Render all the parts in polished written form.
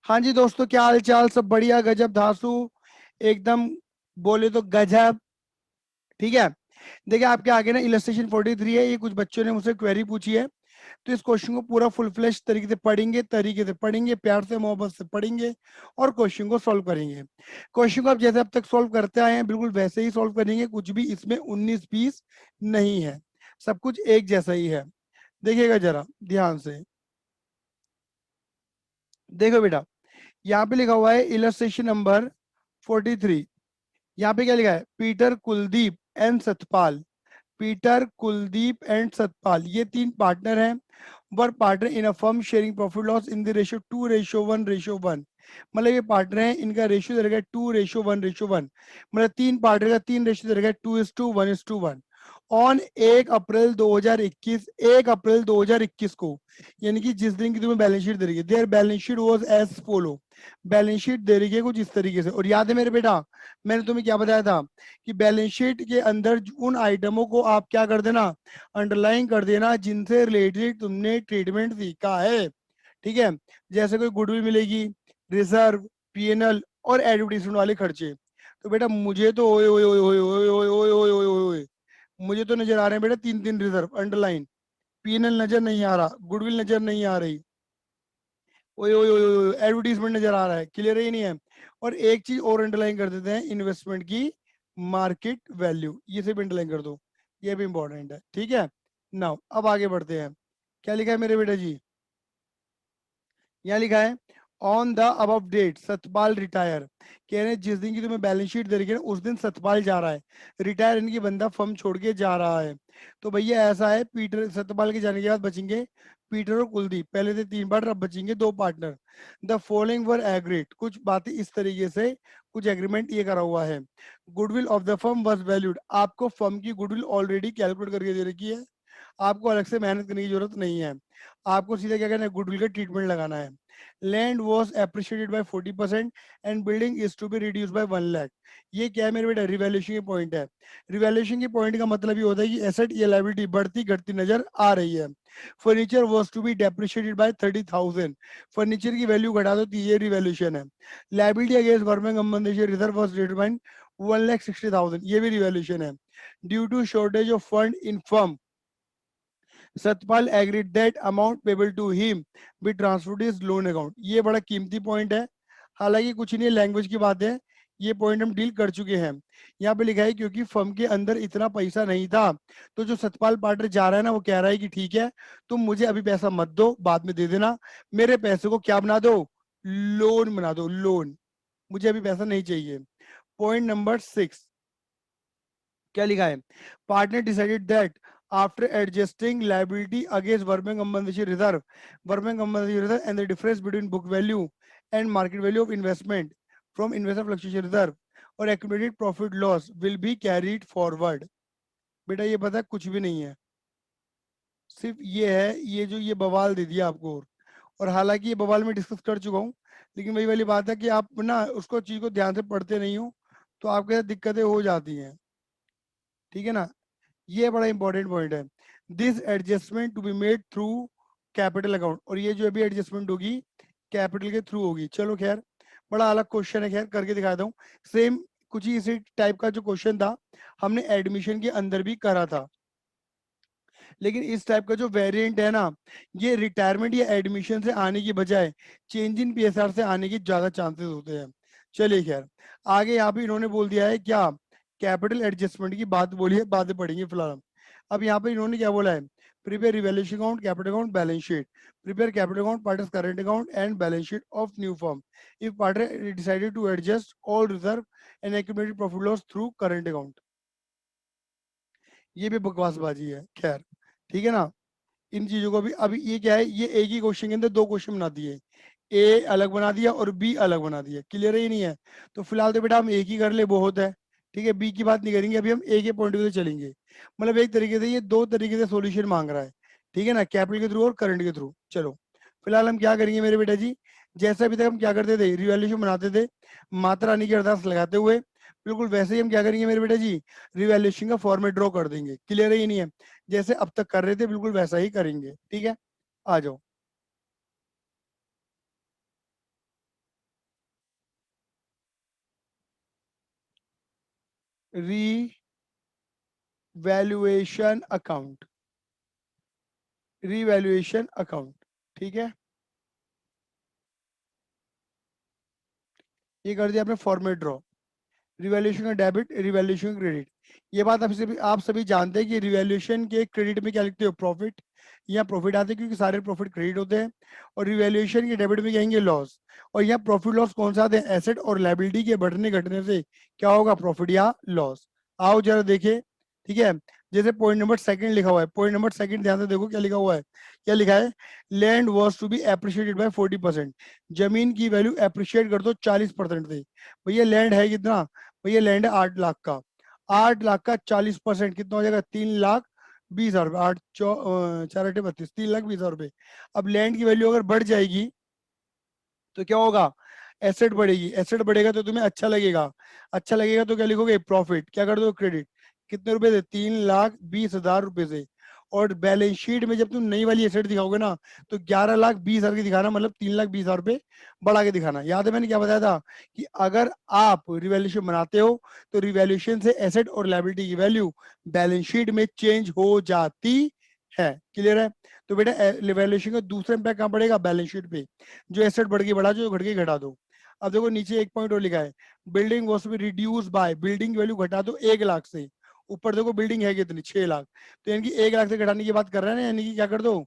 हाँ जी दोस्तों, क्या हाल चाल? सब बढ़िया, गजब धासु, एकदम बोले तो गजब। ठीक है। देखिए आपके आगे ना इलस्ट्रेशन 43 है। ये कुछ बच्चों ने मुझसे क्वेरी पूछी है, तो इस क्वेश्चन को पूरा फुल फ्लेश तरीके से पढ़ेंगे, प्यार से मोहब्बत से पढ़ेंगे और क्वेश्चन को सॉल्व करेंगे। क्वेश्चन को आप जैसे अब तक सॉल्व करते आए हैं बिल्कुल वैसे ही सॉल्व करेंगे। कुछ भी इसमें 19-20 नहीं है, सब कुछ एक जैसा ही है। देखिएगा जरा ध्यान से, देखो बेटा, यहाँ पे लिखा हुआ है इलस्ट्रेशन नंबर 43। यहाँ पे क्या लिखा है? Peter, Kuldeep and Satpal. Peter, Kuldeep and Satpal ये तीन पार्टनर हैं। Were partner in a firm sharing profit loss in the ratio 2:1:1। मतलब ये पार्टनर है, इनका रेशियो रहेगा 2:1:1। मतलब तीन पार्टनर का तीन रेशियो रहेगा 2:1:1। ऑन 1 अप्रैल 2021, 1 अप्रैल 2021 को, यानी कि जिस दिन की तुम्हें बैलेंस शीट दे रही है, their balance sheet was as follow. Balance sheet दे रही है कुछ इस तरीके से। और याद है मेरे बेटा, मैंने तुम्हें क्या बताया था कि बैलेंस शीट के अंदर उन आइटमों को आप क्या कर देना, अंडरलाइन कर देना जिनसे रिलेटेड तुमने ट्रीटमेंट सीखा है। ठीक है। जैसे कोई गुडविल मिलेगी, रिजर्व, पीएनएल और एडवर्टीजमेंट वाले खर्चे। तो बेटा मुझे तो ओए ओए ओए ओए ओए ओए ओए ओए ओए ओए, मुझे तो नजर आ रहे हैं बेटा तीन तीन रिजर्व अंडरलाइन। पीएनएल नजर नहीं आ रहा, गुडविल नजर नहीं आ रही, ओए ओए ओए ओए एडवर्टीजमेंट नजर आ रहा है। क्लियर ही नहीं है। और एक चीज और अंडरलाइन कर देते हैं, इन्वेस्टमेंट की मार्केट वैल्यू, ये सब अंडरलाइन कर दो, ये भी इंपॉर्टेंट है। ठीक है। नाउ अब आगे बढ़ते हैं। क्या लिखा है मेरे बेटा जी? यहाँ लिखा है on the above date Satpal retire. कह रहे हैं जिस दिन की तुम्हें बैलेंस शीट दे रही है ना, उस दिन सतपाल जा रहा है रिटायर, यानी कि बंदा फर्म छोड़ के जा रहा है। तो भैया ऐसा है, पीटर, सतपाल के जाने के बाद बचेंगे पीटर और कुलदीप। पहले थे तीन पार्टनर, अब बचेंगे दो partner. The following were agreed, कुछ बातें इस तरीके से, कुछ एग्रीमेंट ये करा हुआ है। Goodwill of the firm was valued, आपको फर्म की गुडविल ऑलरेडी कैलकुलेट करके दे रखी है, आपको अलग से मेहनत करने की जरूरत नहीं है। आपको सीधा क्या करना है, गुडविल का ट्रीटमेंट लगाना है। Land was appreciated by 40% and building is to be reduce by 1 lakh. ये क्या है मेरे बेटा? रिवैल्यूएशन की पॉइंट है। रिवैल्यूएशन की पॉइंट का मतलब ये होता है कि एसेट या लायबिलिटी बढ़ती घटती नजर आ रही है। Furniture was to be depreciated by 30,000, furniture की वैल्यू घटा दो तो ये रिवैल्यूएशन है। Liability against government compensation reserve was determined 1,60,000, ये भी रिवैल्यूएशन है। Due to shortage of fund in firm Satpal agreed that amount payable to him be transferred is loan account. ये बड़ा कीमती पॉइंट है, हालांकि कुछ नहीं, लैंग्वेज की बात है। ये पॉइंट हम डील कर चुके हैं। यहाँ पे लिखा है क्योंकि फर्म के अंदर इतना पैसा नहीं था, तो जो सतपाल पार्टनर जा रहा है ना, वो कह रहा है कि ठीक है, तुम मुझे अभी पैसा मत दो, बाद में दे देना। मेरे पैसे को क्या बना दो? लोन बना दो, लोन। मुझे अभी पैसा नहीं चाहिए। पॉइंट नंबर 6, क्या लिखा है? Partner decided that after adjusting liability against working compensation reserve, working compensation reserve and the difference between book value and market value of investment from investor fluctuation reserve और accumulated profit loss will be carried forward. बेटा ये पता है कुछ भी नहीं है, सिर्फ ये है, ये जो ये बवाल दे दिया आपको। और हालांकि ये बवाल में डिस्कस कर चुका हूँ, लेकिन वही वाली बात है कि आप ना उसको चीज को ध्यान से पढ़ते नहीं हो, तो आपके साथ दिक्कतें हो जाती हैं। ठीक है ना। ये बड़ा इंपॉर्टेंट पॉइंट है। This adjustment to be made through capital account, और ये जो अभी एडजस्टमेंट होगी कैपिटल के थ्रू होगी। चलो खैर, बड़ा अलग क्वेश्चन है, खैर करके दिखाता हूँ। सेम कुछ ही इसी टाइप का जो क्वेश्चन था हमने एडमिशन के अंदर भी करा था, लेकिन इस टाइप का जो वेरिएंट है ना, ये रिटायरमेंट या एडमिशन से आने की बजाय चेंज इन पीएसआर से आने की ज्यादा चांसेस होते हैं। चलिए खैर, आगे यहाँ पे इन्होंने बोल दिया है क्या, कैपिटल एडजस्टमेंट की बात बोली है, बातें पढ़ेंगे फिलहाल हम। अब यहाँ पे इन्होंने क्या बोला है? Prepare revaluation account, capital account, balance sheet. Prepare capital account, partners current account and balance sheet of new firm if partner decided to adjust all reserve and accumulated profit loss through current account. ये भी बकवासबाजी है, खैर। ठीक है ना। इन चीजों को भी, अभी ये क्या है, ये एक ही क्वेश्चन के अंदर दो क्वेश्चन बना दिए, ए अलग बना दिया और बी अलग बना दिया। क्लियर ही नहीं है? तो फिलहाल तो बेटा हम एक ही कर ले, बहुत है। ठीक है, बी की बात नहीं करेंगे, अभी हम ए के पॉइंट से चलेंगे। मतलब एक तरीके से ये दो तरीके से सॉल्यूशन मांग रहा है। ठीक है ना, कैपिटल के थ्रू और करंट के थ्रू। चलो फिलहाल हम क्या करेंगे मेरे बेटा जी, जैसे अभी तक हम क्या करते थे, रिवैल्यूएशन बनाते थे मात्रा रानी की अरदास लगाते हुए, बिल्कुल वैसे ही हम क्या करेंगे मेरे बेटा जी, रिवैल्यूएशन का फॉर्मेट ड्रॉ कर देंगे। क्लियर ही नहीं है? जैसे अब तक कर रहे थे बिल्कुल वैसा ही करेंगे। ठीक है, आ जाओ। रीवैल्यूएशन अकाउंट, रीवैल्यूएशन अकाउंट, ठीक है। ये कर दिया आपने फॉर्मेट ड्रॉ, रिवैल्यूएशन का डेबिट, रिवैल्यूएशन का क्रेडिट। ये बात आप सभी जानते हैं कि रिवैल्यूएशन के क्रेडिट में क्या लिखते हो, प्रॉफिट, यहाँ प्रॉफिट आते हैं क्योंकि सारे प्रॉफिट क्रेडिट होते हैं, और रिवैल्यूएशन के डेबिट में कहेंगे लॉस। और यहाँ प्रॉफिट लॉस कौन सा आते हैं, एसेट और लायबिलिटी के बढ़ने घटने से क्या होगा, प्रॉफिट या लॉस। आओ जरा देखे, ठीक है। जैसे पॉइंट नंबर सेकंड लिखा हुआ है, पॉइंट नंबर सेकंड ध्यान से देखो क्या लिखा हुआ है, क्या लिखा है, land was to be appreciated by 40%, जमीन की वैल्यू एप्रिशिएट कर दो 40% से। भैया लैंड है कितना, भैया लैंड है 8 लाख का, 8 लाख का 40% कितना हो जाएगा, 3,20,000 रुपये, 8 4 8 32, 3,20,000 रुपये। अब लैंड की वैल्यू अगर बढ़ जाएगी तो क्या होगा, एसेट बढ़ेगी, एसेट बढ़ेगा तो तुम्हें अच्छा लगेगा, अच्छा लगेगा तो क्या लिखोगे, प्रॉफिट, क्या कर दो, क्रेडिट, कितने रुपए से, 3,20,000 रुपए से। और बैलेंस शीट में जब तुम नई वाली एसेट दिखाओगे ना, तो 11,20,000 की दिखाना, मतलब 3,20,000 रुपए बढ़ा के दिखाना। याद है मैंने क्या बताया था, कि अगर आप रिवैल्यूएशन बनाते हो तो रिवैल्यूएशन से एसेट और लायबिलिटी की वैल्यू बैलेंस शीट में चेंज हो जाती है। क्लियर है। तो बेटा रिवैल्यूएशन का दूसरा इम्पैक्ट कहाँ पड़ेगा, बैलेंस शीट पे, जो एसेट बढ़ गई बढ़ा, जो घट गई घटा दो। अब देखो नीचे एक पॉइंट और लिखा है, building was to be reduce by, building की वैल्यू घटा दो 1 लाख से। ऊपर देखो बिल्डिंग है कितनी, 6 लाख, तो यानी कि 1 लाख से घटाने की बात कर रहे हैं ना, यानी कि क्या कर दो,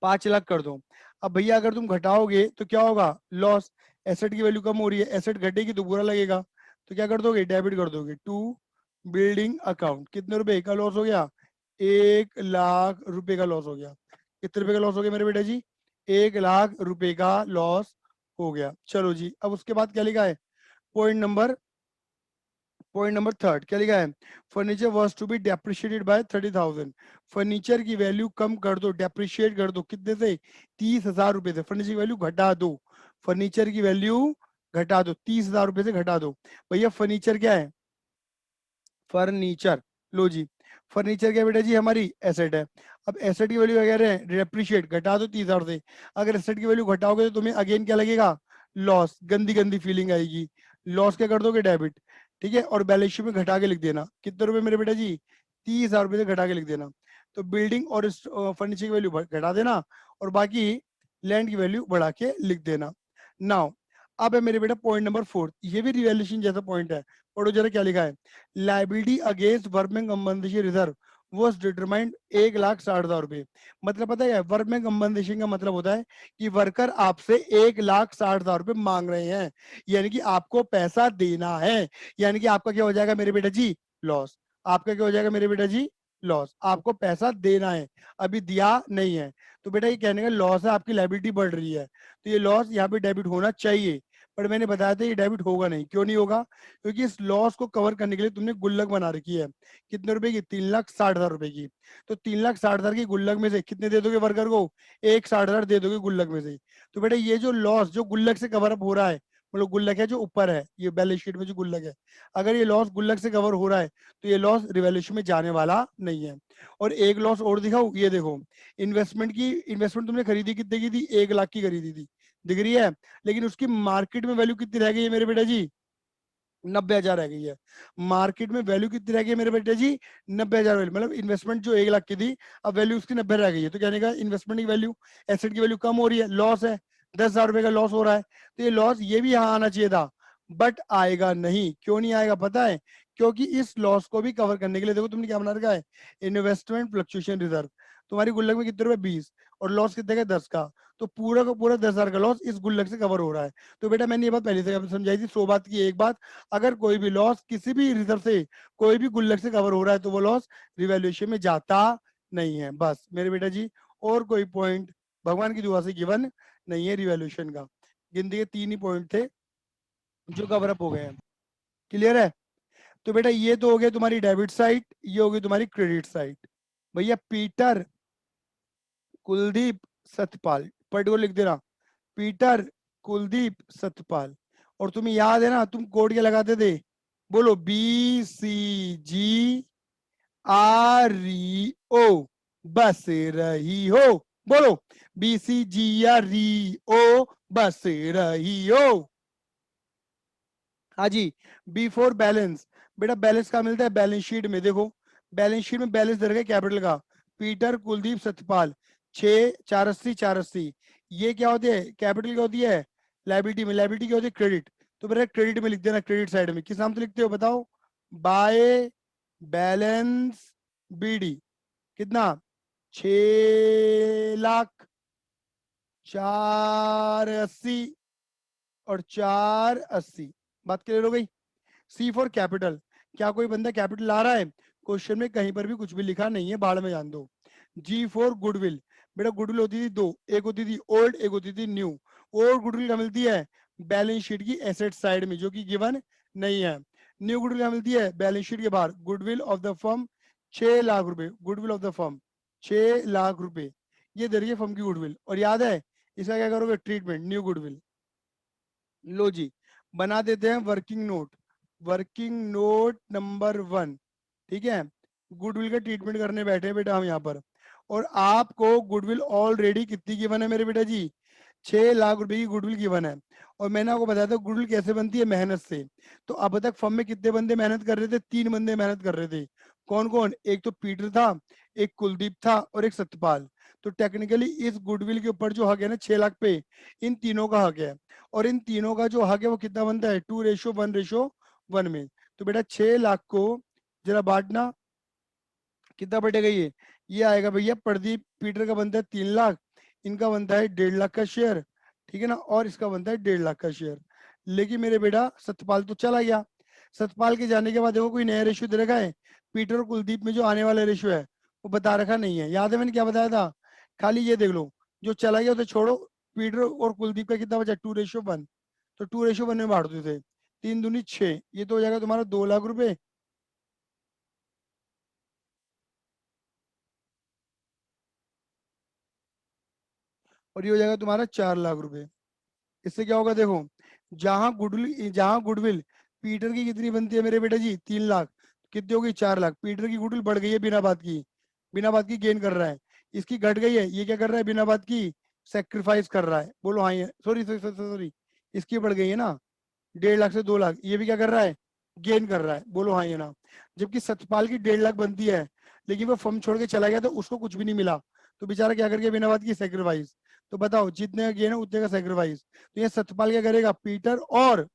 5 लाख कर दो। अब भैया अगर तुम घटाओगे तो क्या होगा, लॉस, एसेट की वैल्यू कम हो रही है, एसेट घटेगी तो बुरा लगेगा, तो क्या कर दोगे, डेबिट कर दोगे टू बिल्डिंग अकाउंट। कितने रुपए का लॉस हो गया, 1 लाख रुपए का लॉस हो गया। कितने रुपए का लॉस हो गया मेरे बेटा जी, 1 लाख रुपए का लॉस हो गया। चलो जी, अब उसके बाद क्या लिखा है, point number point number third क्या लिखा है, furniture was to be depreciated by 30,000, furniture की वैल्यू कम कर दो, डेप्रिशिएट कर दो, कितने से, 30,000 रुपए से, फर्नीचर की वैल्यू घटा दो, फर्नीचर की वैल्यू घटा दो, 30,000 रुपए से घटा दो। भैया फर्नीचर क्या है, फर्नीचर, लो जी, फर्नीचर क्या बेटा जी, हमारी एसेट है। अब एसेट की वैल्यू क्या कह रहे हैं, डेप्रिशिएट, घटा दो 30,000 से। अगर एसेट की वैल्यू घटाओगे तो तुम्हें अगेन क्या लगेगा, लॉस, गंदी गंदी फीलिंग आएगी, लॉस क्या कर दोगे, डेबिट, ठीक है। और बैलेंस शीट में घटा के लिख देना, कितने रुपए मेरे बेटा जी, 30,000 रुपए से घटा के लिख देना। तो बिल्डिंग और फर्नीचर की वैल्यू घटा देना, और बाकी लैंड की वैल्यू बढ़ा के लिख देना। नाउ अब है मेरे बेटा पॉइंट नंबर 4, ये भी रिवैल्यूएशन जैसा पॉइंट है, पढ़ो जरा क्या लिखा है, liability against workman compensation reserve was determined 1,60,000 रुपए। मतलब पता है, वर्कमैन कंपनसेशन का मतलब होता है कि वर्कर आपसे 1,60,000 रुपए मांग रहे हैं, यानी कि आपको पैसा देना है, यानी कि आपका क्या हो जाएगा मेरे बेटा जी, लॉस। आपका क्या हो जाएगा मेरे बेटा जी, लॉस, आपको पैसा देना है, अभी दिया नहीं है। तो बेटा ये कहने का लॉस है, आपकी लाइबिलिटी बढ़ रही है, तो ये लॉस यहाँ पे डेबिट होना चाहिए, पर मैंने बताया था ये डेबिट होगा नहीं, क्यों नहीं होगा, क्योंकि इस लॉस को कवर करने के लिए तुमने गुल्लक बना रखी है, कितने रुपए की, 3,60,000 रुपए की। तो 3,60,000 की गुल्लक में से कितने दे दोगे वर्कर को, 1,60,000 दे दोगे गुल्लक में से। तो बेटा ये जो लॉस जो गुल्लक से कवर अप हो रहा है, मतलब गुल्लक है जो ऊपर है, ये बैलेंस शीट में जो गुल्लक है, अगर ये लॉस गुल्लक से कवर हो रहा है तो ये लॉस रिवैल्यूएशन में जाने वाला नहीं है। और एक लॉस और दिखाओ, ये देखो, इन्वेस्टमेंट तुमने खरीदी कितने की थी, 1 लाख की खरीदी थी, दिख रही है, लेकिन उसकी मार्केट में वैल्यू कितनी रह गई है मेरे बेटा जी, 90,000 रह गई है। मार्केट में वैल्यू कितनी रह गई है मेरे बेटे जी, 90,000 वैल्यू, मतलब इन्वेस्टमेंट जो 1 लाख की थी, अब वैल्यू उसकी 90 रह गई है, तो कहने का इन्वेस्टमेंट की वैल्यू, एसेट की वैल्यू कम हो रही है, लॉस है, 10,000 रुपए का लॉस हो रहा है। तो ये लॉस ये भी यहाँ आना चाहिए था, बट आएगा नहीं, क्यों नहीं आएगा पता है, क्योंकि इस लॉस को भी कवर करने के लिए देखो तुमने क्या बना रखा है, इन्वेस्टमेंट फ्लक्चुएशन रिजर्व। तुम्हारी गुल्लक में कितने रुपए, 20, और लॉस कितने का, 10 का, तो पूरा का पूरा 10,000 का लॉस इस गुल्लक से कवर हो रहा है। तो बेटा मैंने ये बात पहले से समझाई थी, 100 बात की एक बात, अगर कोई भी लॉस किसी भी रिजर्व से कोई भी गुल्लक से कवर हो रहा है तो वो लॉस रिवैल्यूएशन में जाता नहीं है। बस मेरे बेटा जी, और कोई पॉइंट भगवान की दुआ से गिवन नहीं है रिवैल्यूएशन का, गिनती के 3 ही पॉइंट थे जो कवर अप हो गए हैं। क्लियर है। तो बेटा ये तो हो गया तुम्हारी डेबिट साइड, ये होगी तुम्हारी क्रेडिट साइड। भैया पीटर कुलदीप सतपाल, पर्टिकुलर लिख देना, पीटर कुलदीप सतपाल। और तुम्हें याद है ना, तुम कोड क्या लगाते थे, बोलो, BCG REO, बस रही हो, बोलो, BCGREO, बस रही हो। हाँ जी, बी फॉर बैलेंस, बेटा बैलेंस कहाँ मिलता है? बैलेंस शीट में। देखो बैलेंस शीट में बैलेंस दे रखा है कैपिटल का, पीटर कुलदीप सत्यपाल, 6 480 480। ये क्या होती है? कैपिटल क्या होती है? लाइबिलिटी में। लाइबिलिटी क्या होती है? क्रेडिट। तो बेटा क्रेडिट में लिख देना, क्रेडिट साइड में। किस नाम से लिखते हो बताओ? By balance BD. कितना? 6 लाख 480 और 480। बात क्लियर हो गई? सी फॉर कैपिटल। क्या कोई बंदा कैपिटल ला रहा है? क्वेश्चन में कहीं पर भी कुछ भी लिखा नहीं है, बाढ़ में जान दो। जी फॉर गुडविल। बेटा गुडविल होती थी दो, एक होती थी ओल्ड, एक होती थी न्यू। ओल्ड गुडविल क्या मिलती है? बैलेंस शीट की एसेट साइड में, जो कि गिवन नहीं है। न्यू गुडविल क्या मिलती है? बैलेंस शीट के बाहर। Goodwill of the firm 6 lakh रुपए। Goodwill of the firm 6 lakh रुपए, ये दे रही है फर्म की गुडविल। और याद है इसका क्या करोगे? Treatment, new goodwill. लो जी, बना देते हैं working note. Working note number 1। ठीक है, गुडविल का ट्रीटमेंट करने बैठे हैं बेटा हम यहाँ पर। और आपको गुडविल ऑलरेडी कितनी गिवन है मेरे बेटा जी? 6 लाख रुपए की गुडविल गिवन है। और मैंने आपको बताया था गुडविल कैसे बनती है? मेहनत से। तो अब तक फर्म में कितने बंदे मेहनत कर रहे थे? 3 बंदे मेहनत कर रहे थे। कौन कौन? एक तो पीटर था, एक कुलदीप था, और एक सत्यपाल। तो टेक्निकली इस गुडविल के ऊपर जो हक है ना 6 लाख पे, इन तीनों का हक है। और इन तीनों का जो हक है वो कितना बनता है? 2:1:1 में। तो बेटा 6 लाख को जरा बांटना, कितना बटेगा ये आएगा भैया, प्रदीप पीटर का बनता है 3 लाख, इनका बनता है 1.5 लाख का शेयर। ठीक है ना, और इसका बनता है 1.5 लाख का शेयर। लेकिन मेरे बेटा सतपाल तो चला गया। सतपाल के जाने के बाद देखो कोई नया रेशियो दे रखा है? पीटर और कुलदीप में जो आने वाला रेशियो है वो बता रखा नहीं है। याद है मैंने क्या बताया था? खाली ये देख लो, जो चला गया उसे छोड़ो। पीटर और कुलदीप का कितना बचा? 2:1। तो 2:1 में बांट दो थे। 3 दूनी 6, ये तो हो जाएगा तुम्हारा 2 लाख रुपए। और ये हो जाएगा तुम्हारा 4 लाख रुपए। इससे क्या होगा देखो, जहां गुडविल पीटर की कितनी बनती है मेरे बेटा जी? 3 लाख। कितनी होगी? 4 लाख। पीटर की गुडविल बढ़ गई है बिना बात की, बिना बात की गेन कर रहा है। इसकी घट गई है, ये क्या कर रहा है? बिना बात की सेक्रीफाइस कर रहा है। बोलो हाँ। ये सॉरी सॉरी सॉरी सॉरी, इसकी बढ़ गई है ना 1.5 लाख से 2 लाख। ये भी क्या कर रहा है? गेन कर रहा है। बोलो हाँ ये ना। जबकि सतपाल की 1.5 लाख बनती है, लेकिन वो फर्म छोड़ के चला गया तो उसको कुछ भी नहीं मिला। तो बेचारा क्या कर गया? बिना बात की सेक्रीफाइस। तो बताओ जितने का गेन है उतने का सेक्रीफाइस। तो ये सतपाल क्या करेगा? पीटर और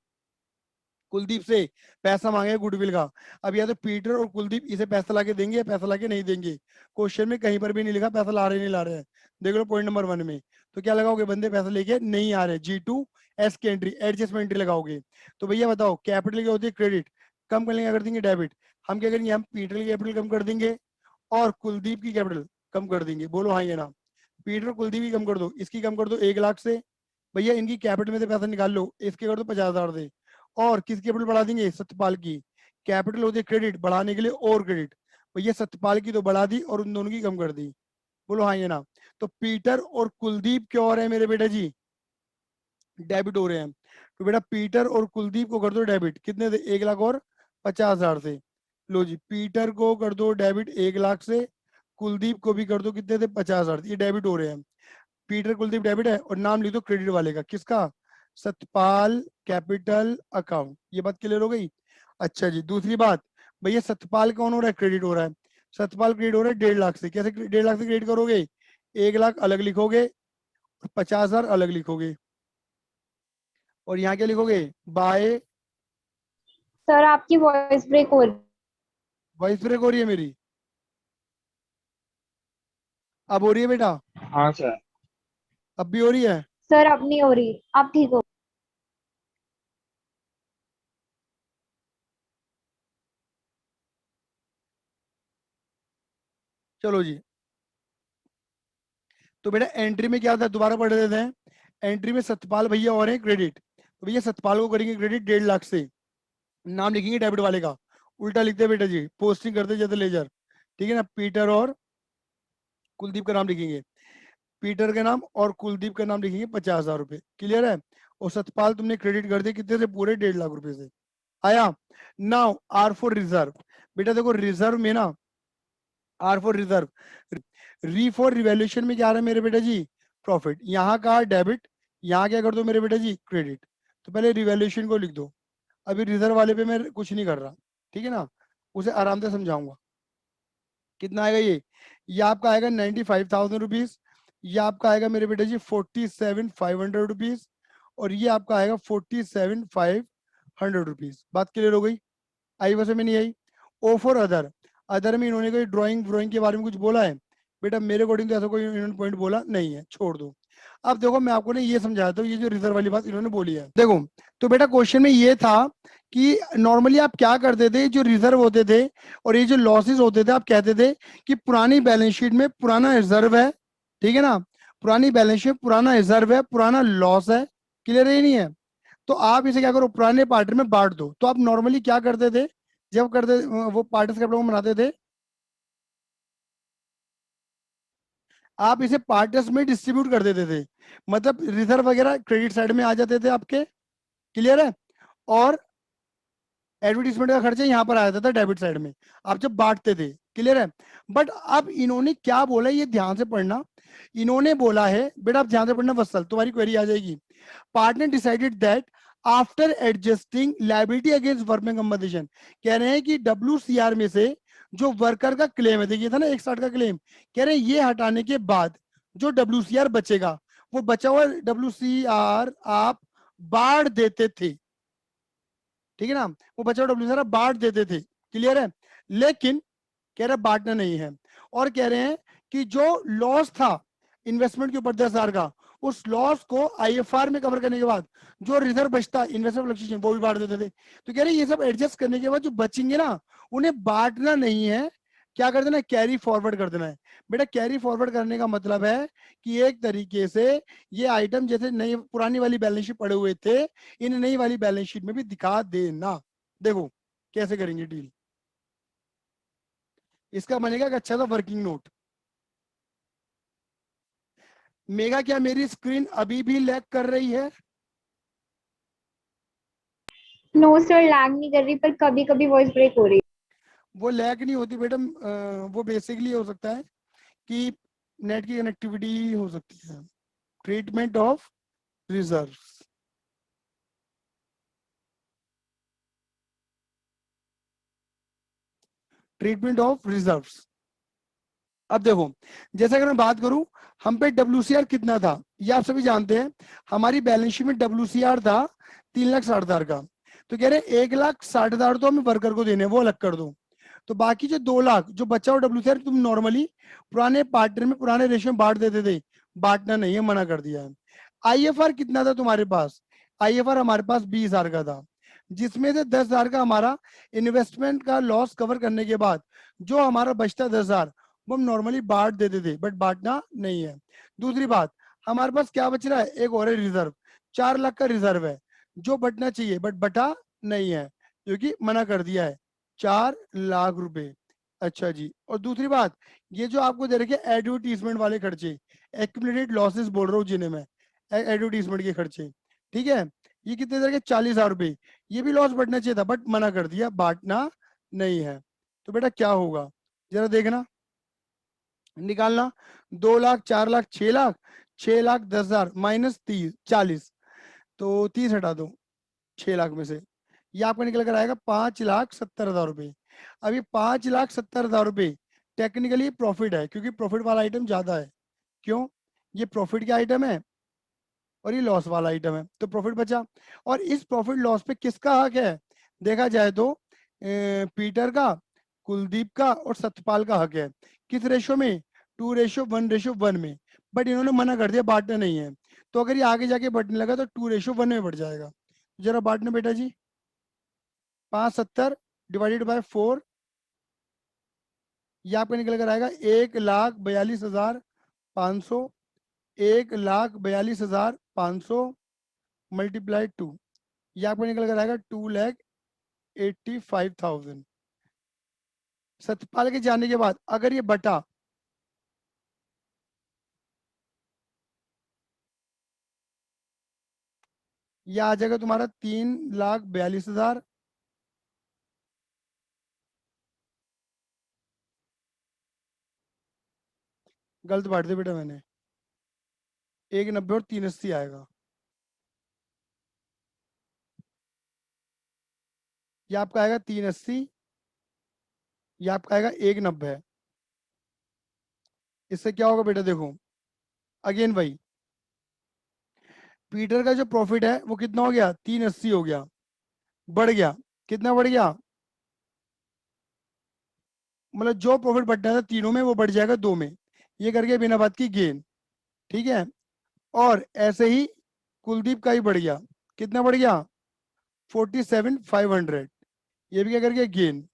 कुलदीप से पैसा मांगेगा गुडविल का। अब या तो पीटर और कुलदीप इसे पैसा लाके देंगे या पैसा लाके नहीं देंगे। क्वेश्चन में कहीं पर भी नहीं लिखा पैसा ला रहे नहीं ला रहे हैं। देख लो पॉइंट नंबर 1 में। तो क्या लगाओगे? बंदे पैसा लेके नहीं आ रहे, G2S की एंट्री, एडजस्टमेंट एंट्री लगाओगे। तो भैया बताओ कैपिटल क्या होती है? क्रेडिट। कम कर लेंगे, कर देंगे डेबिट। हम क्या करेंगे? हम पीटर की कैपिटल कम कर देंगे और कुलदीप की कैपिटल कम कर देंगे। बोलो हाँ ये ना। पीटर कुलदीप की कम कर दो, इसकी कम कर दो 1 लाख से। भैया इनकी कैपिटल में से पैसा निकाल लो, इसके कर दो 50,000 दे। और किसकी कैपिटल बढ़ा देंगे? सत्यपाल की। कैपिटल होती है क्रेडिट, बढ़ाने के लिए और क्रेडिट। भैया सत्यपाल की तो बढ़ा दी और उन दोनों की कम कर दी। बोलो हाँ ये ना। तो पीटर और कुलदीप क्या हो रहे हैं मेरे बेटा जी? डेबिट हो रहे हैं। तो बेटा पीटर और कुलदीप को कर दो डेबिट, कितने से? 1 लाख और 50,000 से। लो जी, पीटर को कर दो डेबिट 1 लाख से, कुलदीप को भी कर दो कितने से? 50,000। ये डेबिट हो रहे हैं। पीटर कुलदीप डेबिट है, और नाम लिख दो क्रेडिट वाले का। किसका? Satpal capital account. ये बात क्लियर हो गई? अच्छा जी, दूसरी बात, भैया सतपाल कौन हो रहा है? क्रेडिट हो रहा है। सतपाल क्रेडिट हो रहा है 1.5 लाख से। कैसे 1.5 लाख से क्रेडिट करोगे? 1 लाख अलग लिखोगे और 50,000 अलग लिखोगे। और यहाँ क्या लिखोगे? बाय। सर आपकी वॉइस ब्रेक हो रही। वॉइस ब्रेक हो रही है मेरी? अब हो रही है बेटा? हाँ सर। अब भी हो रही है? सर अब नहीं हो रही, आप ठीक हो? चलो जी, तो बेटा एंट्री में क्या था दोबारा पढ़ देते हैं। एंट्री में सतपाल भैया और हैं क्रेडिट, तो भैया सतपाल को करेंगे क्रेडिट 1.5 लाख से। नाम लिखेंगे डेबिट वाले का, उल्टा लिखते हैं बेटा जी, पोस्टिंग करते जैसे लेजर। ठीक है ना, पीटर और कुलदीप का नाम लिखेंगे। पीटर का नाम और कुलदीप का नाम लिखेंगे 50,000 रुपए। क्लियर है? और सतपाल तुमने क्रेडिट कर दिए कितने से? पूरे 1.5 लाख रुपए से। आया? Now R for reserve. बेटा देखो रिजर्व में ना, R for reserve, re for revaluation में क्या आ रहा है मेरे बेटा जी? प्रॉफिट। यहाँ का डेबिट, यहाँ क्या कर दो मेरे बेटा जी? क्रेडिट। तो पहले रिवैल्यूएशन को लिख दो, अभी रिजर्व वाले पे मैं कुछ नहीं कर रहा। ठीक है ना, उसे आराम से समझाऊंगा। कितना आएगा ये आपका आएगा 95,000 रुपीज, ये आपका आएगा मेरे बेटे जी 47,500 रुपीज, और ये आपका आएगा 47,500 रुपीज। बात क्लियर हो गई? आई वैसे में नहीं आई? ओ फॉर अदर, अदर में इन्होंने कोई ड्राइंग ड्राइंग के बारे में कुछ बोला है बेटा? मेरे अकॉर्डिंग तो ऐसा कोई इन्होंने पॉइंट बोला नहीं है, छोड़ दो। अब देखो मैं आपको ने ये समझाया था, ये जो रिजर्व वाली बात इन्होंने बोली है, देखो तो बेटा क्वेश्चन में ये था कि नॉर्मली आप क्या करते थे, जो रिजर्व होते थे और ये जो लॉसेस होते थे, आप कहते थे कि पुरानी बैलेंस शीट में पुराना रिजर्व है, ठीक है ना, पुरानी बैलेंस शीट पुराना रिजर्व है, पुराना लॉस है। क्लियर है नहीं है? तो आप इसे क्या करो, पुराने पार्ट में बांट दो। तो आप नॉर्मली क्या करते थे जब करते, वो पार्ट्स के लोग बनाते थे, आप इसे पार्ट्स में डिस्ट्रीब्यूट कर देते थे, मतलब रिजर्व वगैरह क्रेडिट साइड में आ जाते थे आपके। क्लियर है? और एडवर्टीजमेंट का खर्चा यहाँ पर आ जाता था डेबिट साइड में, आप जब बांटते थे। क्लियर है? बट अब इन्होंने क्या बोला ये ध्यान से पढ़ना। इन्होंने बोला है बेटा, आप ध्यान से पढ़ना, वत्सल तुम्हारी क्वेरी आ जाएगी। Partner decided that after adjusting liability against workman compensation, कह रहे हैं कि WCR में से जो वर्कर का क्लेम है, देखिए था ना 160 का क्लेम, कह रहे हैं ये हटाने के बाद जो WCR बचेगा, वो बचा हुआ WCR आप बांट देते थे। ठीक है ना, वो बचा हुआ WCR आप बांट देते थे। क्लियर है? लेकिन कह रहे बांटना नहीं है, और कह रहे हैं कि जो लॉस था इन्वेस्टमेंट के ऊपर 10,000 का, उस लॉस को IFR में कवर करने के बाद जो रिजर्व बचता इन्वेस्टमेंट फ्लक्चुएशन, वो भी बांट देते थे। तो कह रहे ये सब एडजस्ट करने के बाद जो बचेंगे ना, उन्हें बांटना नहीं है, क्या कर देना, कैरी फॉरवर्ड कर देना है। बेटा कैरी फॉरवर्ड करने का मतलब है कि एक तरीके से ये आइटम जैसे नई पुरानी वाली बैलेंस शीट पड़े हुए थे, इन नई वाली बैलेंस शीट में भी दिखा देना। देखो कैसे करेंगे डील, इसका बनेगा एक अच्छा सा वर्किंग नोट। मेगा क्या मेरी स्क्रीन अभी भी लैग कर रही है? नो सर, लैग नहीं कर रही, पर कभी कभी वॉइस ब्रेक हो रही वो लैग नहीं होती बेटा, वो बेसिकली हो सकता है कि नेट की कनेक्टिविटी हो सकती है। Treatment of reserve, treatment of reserves. अब देखो, जैसे अगर मैं बात करूं, हम पे WCR कितना था, ये आप सभी जानते हैं। हमारी बैलेंस शीट में WCR था 3,60,000 का। तो कह रहे 1,60,000 तो हमें वर्कर को देने, वो अलग कर दो। तो बाकी जो 2 लाख जो बचा हुआ WCR, तुम नॉर्मली पुराने पार्टनर में पुराने रेशियो में बांट देते थे, बांटना नहीं है, मना कर दिया है। IFR कितना था तुम्हारे पास? IFR हमारे पास 20,000 का था, जिसमें से 10,000 का हमारा इन्वेस्टमेंट का लॉस कवर करने के बाद जो हमारा बचता 10,000, वो हम नॉर्मली बांट देते थे, बट बांटना नहीं है। दूसरी बात, हमारे पास क्या बच रहा है, एक और रिजर्व, 4 लाख का रिजर्व है, जो बटना चाहिए बट बटा नहीं है, क्योंकि मना कर दिया है, 4 लाख रुपए। अच्छा जी, और दूसरी बात, ये जो आपको दे रखे एडवर्टीजमेंट वाले खर्चे, एक्यूमुलेटेड लॉसेस बोल रहा हूँ जिन्हें मैं, एडवर्टीजमेंट के खर्चे, ठीक है, ये कितने दे रखे, 40,000 रुपए। ये भी लॉस बढ़ना चाहिए था, बट मना कर दिया, बांटना नहीं है। तो बेटा क्या होगा, जरा देखना, निकालना। 2 लाख, 4 लाख, 6 लाख, 6 लाख 10,000 माइनस 30, 40, तो 30 हटा दो 6 लाख में से, ये आपका निकल कर आएगा 5,70,000 रुपए। अभी 5,70,000 रुपए टेक्निकली प्रॉफिट है, क्योंकि प्रॉफिट वाला आइटम ज्यादा है। क्यों? ये प्रॉफिट का आइटम है और ये लॉस वाला आइटम है, तो प्रॉफिट बचा। और इस प्रॉफिट लॉस पे किसका हक है, देखा जाए तो पीटर का, कुलदीप का और सतपाल का हक है। किस रेशो में? 2:1:1 में। बट इन्होंने मना कर दिया, बांटना नहीं है। तो अगर ये आगे जाके बढ़ने लगा तो 2:1 में बढ़ जाएगा। जरा बांटना बेटा जी, 570 डिवाइडेड बाय 4, ये आपका निकल कर आएगा 1,42,500, 1,42,500 मल्टीप्लाई 2, ये आपको निकल कर आएगा 2,85,000। सतपाल के जाने के बाद अगर ये बटा, ये आ जाएगा तुम्हारा 3,42,000, गलत बांट दिया बेटा मैंने, 1,90 और 3,80 आएगा। ये आपका आएगा 3,80, ये आपका आएगा 190 है। इससे क्या होगा बेटा, देखो अगेन भाई, पीटर का जो प्रॉफिट है वो कितना हो गया, 380 हो गया, बढ़ गया। कितना बढ़ गया, मतलब जो प्रॉफिट बढ़ना था तीनों में वो बढ़ जाएगा दो में। ये करके बिना बात की गेन। ठीक है। और ऐसे ही कुलदीप का ही बढ़ गया, कितना बढ़ गया, 47,500। ये भी क्या कर गया, गेन।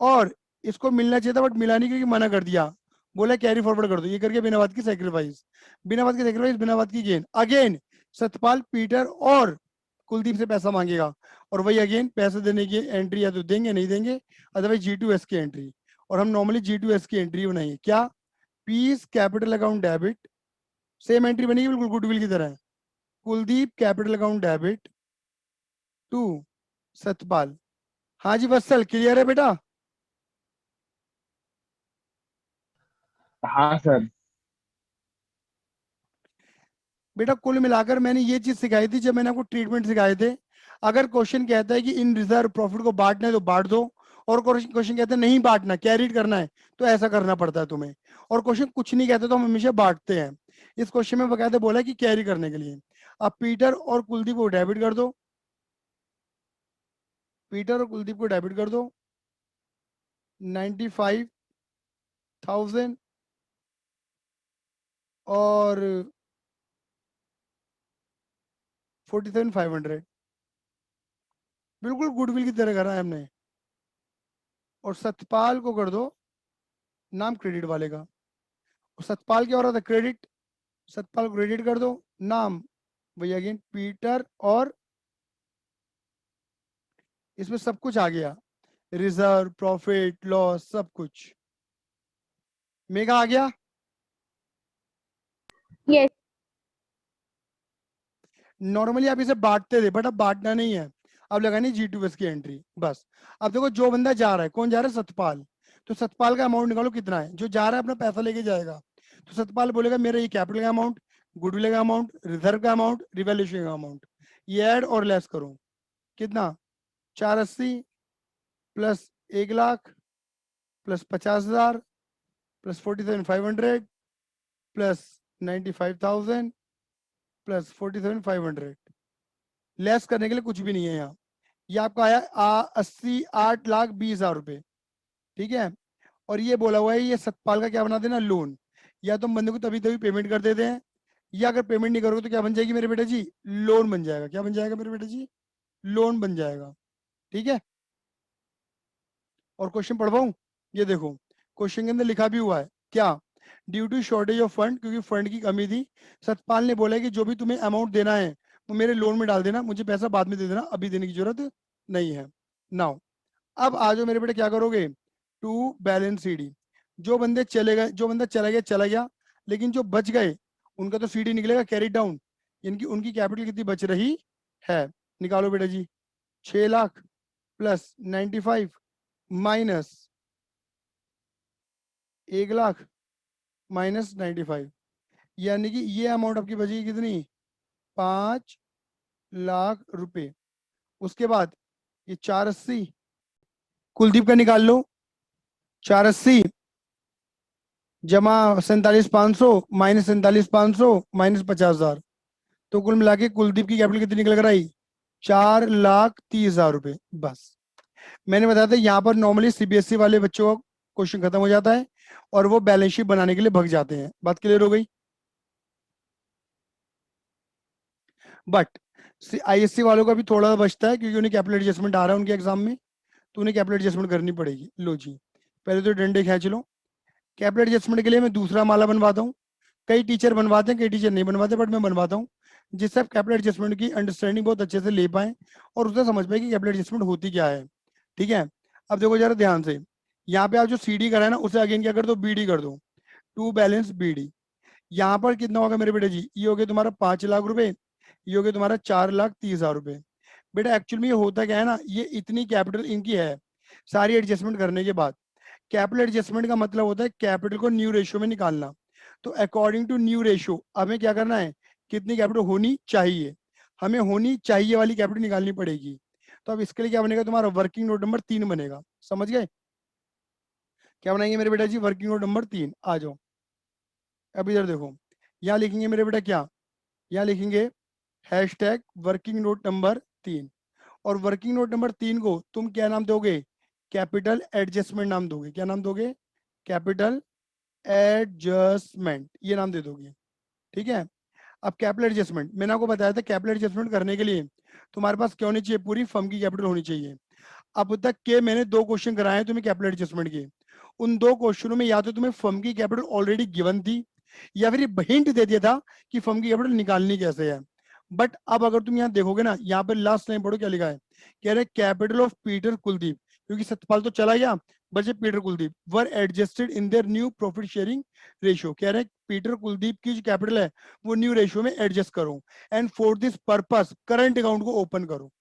और इसको मिलना चाहिए था बट मिला नहीं, क्योंकि मना कर दिया, बोला कैरी फॉरवर्ड कर दो। ये करके बिना बात की सेक्रीफाइस, बिना बात की सेक्रीफाइस, बिना बात की गेन। अगेन सतपाल पीटर और कुलदीप से पैसा मांगेगा, और वही अगेन पैसे देने की एंट्री या तो देंगे नहीं देंगे, अदरवाइज G2S की एंट्री। और हम नॉर्मली G2S की एंट्री बनाएंगे क्या, पीस capital account debit, same entry बनेगी बिल्कुल गुडविल की तरह। Kuldeep capital account debit to Satpal. हाँ जी वत्सल, क्लियर है बेटा। हाँ सर। बेटा कुल मिलाकर मैंने ये चीज सिखाई थी जब मैंने आपको ट्रीटमेंट सिखाए थे। अगर क्वेश्चन कहता है कि इन रिजर्व प्रॉफिट को बांटना है तो बांट दो, और क्वेश्चन कहता है नहीं बांटना, कैरीड करना है, तो ऐसा करना पड़ता है तुम्हें। और क्वेश्चन कुछ नहीं कहते तो हम हमेशा बांटते हैं। इस क्वेश्चन में बकायदा बोला है कि कैरी करने के लिए। अब पीटर और कुलदीप को डेबिट कर दो, पीटर और कुलदीप को डेबिट कर दो 95,000 और 47,500, बिल्कुल गुडविल की तरह करा है हमने। और सतपाल को कर दो नाम क्रेडिट वाले का। और सतपाल क्या हो रहा था, क्रेडिट, सतपाल को क्रेडिट कर दो नाम वही अगेन पीटर, और इसमें सब कुछ आ गया, रिजर्व प्रॉफिट लॉस सब कुछ। मेगा आ गया। यस। नॉर्मली आप इसे बांटते थे बट अब बांटना नहीं है, अब लगानी G2S की एंट्री बस। अब देखो जो बंदा जा रहा है, कौन जा रहा है, सतपाल। तो सतपाल का अमाउंट निकालो कितना है, जो जा रहा है अपना पैसा लेके जाएगा। तो सतपाल बोलेगा मेरा ये कैपिटल का अमाउंट, गुडविल का अमाउंट, रिजर्व का अमाउंट, रिवैल्यूएशन का अमाउंट, ये ऐड और लेस करो। कितना, 480 plus 1 lakh plus 50,000 plus 47,500 plus 95,000 plus 47,500। Less करने के लिए कुछ भी नहीं है यहाँ। ये आपका आया 88,20,20 ठीक है। और ये बोला हुआ है ये सतपाल का क्या बना देना, लोन। या तो हम बंदे को तभी तभी पेमेंट कर देते हैं, या अगर पेमेंट नहीं करोगे तो क्या बन जाएगी मेरे बेटा जी, लोन बन जाएगा। क्या बन जाएगा मेरे बेटा जी, लोन बन जाएगा। ठीक है। और क्वेश्चन पढ़वाऊं, ये देखो क्वेश्चन के अंदर लिखा भी हुआ है क्या, due to shortage of fund, क्योंकि फंड की कमी थी, सतपाल ने बोला कि जो भी तुम्हें अमाउंट देना है वो मेरे लोन में डाल देना, मुझे पैसा बाद में दे देना, अभी देने की जरूरत नहीं है। नाउ अब आ जाओ मेरे बेटे, क्या करोगे, टू बैलेंस सीडी। जो बंदे चले गए, जो बंदा चला गया चला गया, लेकिन जो बच गए उनका तो सीडी निकलेगा कैरी डाउन। इनकी उनकी कैपिटल कितनी बच रही है, निकालो बेटा जी। 6 lakh plus 95 minus 1 lakh minus 95, यानी कि ये अमाउंट आपकी बचेगी कितनी, 5 लाख रुपए। उसके बाद ये 480 कुलदीप का निकाल लो, 480 जमा 47,500 माइनस 47,500 माइनस 50,000, तो कुल मिला के कुलदीप की कैपिटल कितनी निकल कर आई, 4,30,000 रुपए। बस मैंने बताया था यहाँ पर नॉर्मली सीबीएसई वाले बच्चों का क्वेश्चन खत्म हो जाता है और वो बैलेंस शीट बनाने के लिए भग जाते हैं। बात क्लियर हो गई। बट आईएससी वालों का भी थोड़ा बचता है, क्योंकि उन्हें कैपिटल एडजस्टमेंट आ रहा है उनके एग्जाम में, तो उन्हें कैपिटल एडजस्टमेंट करनी पड़ेगी। लो जी, पहले तो डंडे खींच लो। कैपिटल एडजस्टमेंट के लिए मैं दूसरा माला बनवाता हूँ, कई टीचर बनवाते हैं कई टीचर नहीं बनवाते, बट मैं बनवाता हूँ, जिससे आप कैपिटल एडजस्टमेंट की अंडरस्टैंडिंग बहुत अच्छे से ले पाए और उसे समझ पाए कि कैपिटल एडजस्टमेंट होती क्या है। ठीक है। अब देखो जरा ध्यान से, यहाँ पे आप जो सीडी करा है ना उसे अगेन क्या कर दो, बीडी कर दो, टू बैलेंस बीडी। यहाँ पर कितना होगा मेरे बेटे जी, ये हो गया तुम्हारा 5 लाख रुपए, ये हो गया तुम्हारा 4,30,000 रुपए। बेटा एक्चुअल में ये होता क्या है ना, ये इतनी कैपिटल इनकी है सारी एडजस्टमेंट करने के बाद। कैपिटल एडजस्टमेंट का मतलब होता है कैपिटल को न्यू रेशियो में निकालना। तो अकॉर्डिंग टू न्यू रेशियो हमें क्या करना है, कितनी कैपिटल होनी चाहिए, हमें होनी चाहिए वाली कैपिटल निकालनी पड़ेगी। तो अब इसके लिए क्या बनेगा, तुम्हारा वर्किंग नोट नंबर 3 बनेगा। समझ गए। क्या बनाएंगे मेरे बेटा जी? Working note number 3। आ जाओ, अब इधर देखो, यहाँ लिखेंगे मेरे बेटा क्या, यहाँ लिखेंगे हैशटैग वर्किंग नोट नंबर 3। और वर्किंग नोट नंबर 3 को तुम क्या नाम दोगे? कैपिटल एडजस्टमेंट नाम दोगे। क्या नाम दोगे? कैपिटल एडजस्टमेंट, ये नाम दे दोगे। ठीक है। अब कैपिटल एडजस्टमेंट मैंने आपको बताया था, कैपिटल एडजस्टमेंट करने के लिए तुम्हारे पास क्या होनी चाहिए? पूरी फर्म की कैपिटल होनी चाहिए। अब तक के मैंने 2 क्वेश्चन कराए हैं तुम्हें कैपिटल एडजस्टमेंट के। उन 2 क्वेश्चनों में या तो तुम्हें फर्म की कैपिटल ऑलरेडी गिवन थी, या फिर हिंट दे दिया था कि फर्म की कैपिटल निकालनी कैसे है। बट अब अगर तुम यहाँ देखोगे ना, यहाँ पे लास्ट लाइन पढ़ो क्या लिखा है। कह रहे कैपिटल ऑफ पीटर कुलदीप, क्योंकि सतपाल तो चला गया, बचे Peter Kuldeep, were adjusted in their new profit sharing ratio. कह रहे पीटर कुलदीप की जो कैपिटल है वो न्यू रेशियो में एडजस्ट करो, and for this purpose current account को ओपन करो।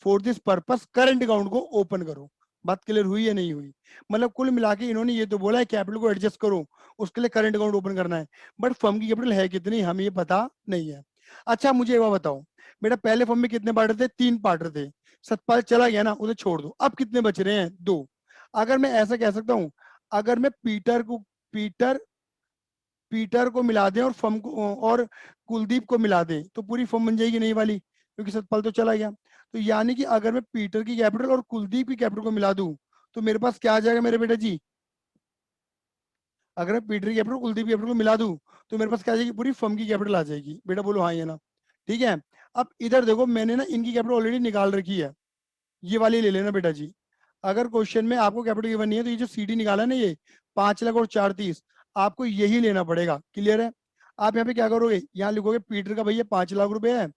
For this purpose current account को ओपन करो। बात क्लियर हुई या नहीं हुई? मतलब कुल मिला के इन्होंने ये तो बोला है कैपिटल को एडजस्ट करो, उसके लिए करंट अकाउंट ओपन करना है, बट फर्म की कैपिटल है कितनी हमें ये पता नहीं है। अच्छा मुझे एक बात बताओ, बेटा पहले फर्म में कितने पार्टनर थे? 3 पार्टनर थे। सतपाल चला गया ना, उसे छोड़ दो, अब कितने बच रहे हैं? 2। अगर मैं ऐसा कह सकता हूं, अगर मैं पीटर पीटर को मिला दें और फर्म को और कुलदीप को मिला दें तो पूरी फर्म बन जाएगी नहीं वाली, क्योंकि सतपाल तो चला गया। तो यानी कि अगर मैं पीटर की कैपिटल और कुलदीप की कैपिटल को मिला दूं तो मेरे पास क्या आ जाएगा मेरे बेटा जी? अगर मैं पीटर की कैपिटल कुलदीप की कैपिटल को मिला दूं तो मेरे पास क्या आ जाएगी? पूरी फर्म की कैपिटल आ जाएगी। बेटा बोलो हाँ या ना। ठीक है। अब इधर देखो, मैंने ना इनकी कैपिटल ऑलरेडी निकाल रखी है, ये वाली ले लेना बेटा जी। अगर क्वेश्चन में आपको कैपिटल गिवन नहीं है तो ये जो सीडी निकाला है ना, ये 5 लाख और 430, आपको यही लेना पड़ेगा। क्लियर है? आप यहाँ पे क्या करोगे? यहाँ लिखोगे पीटर का भैया 5 लाख रुपए है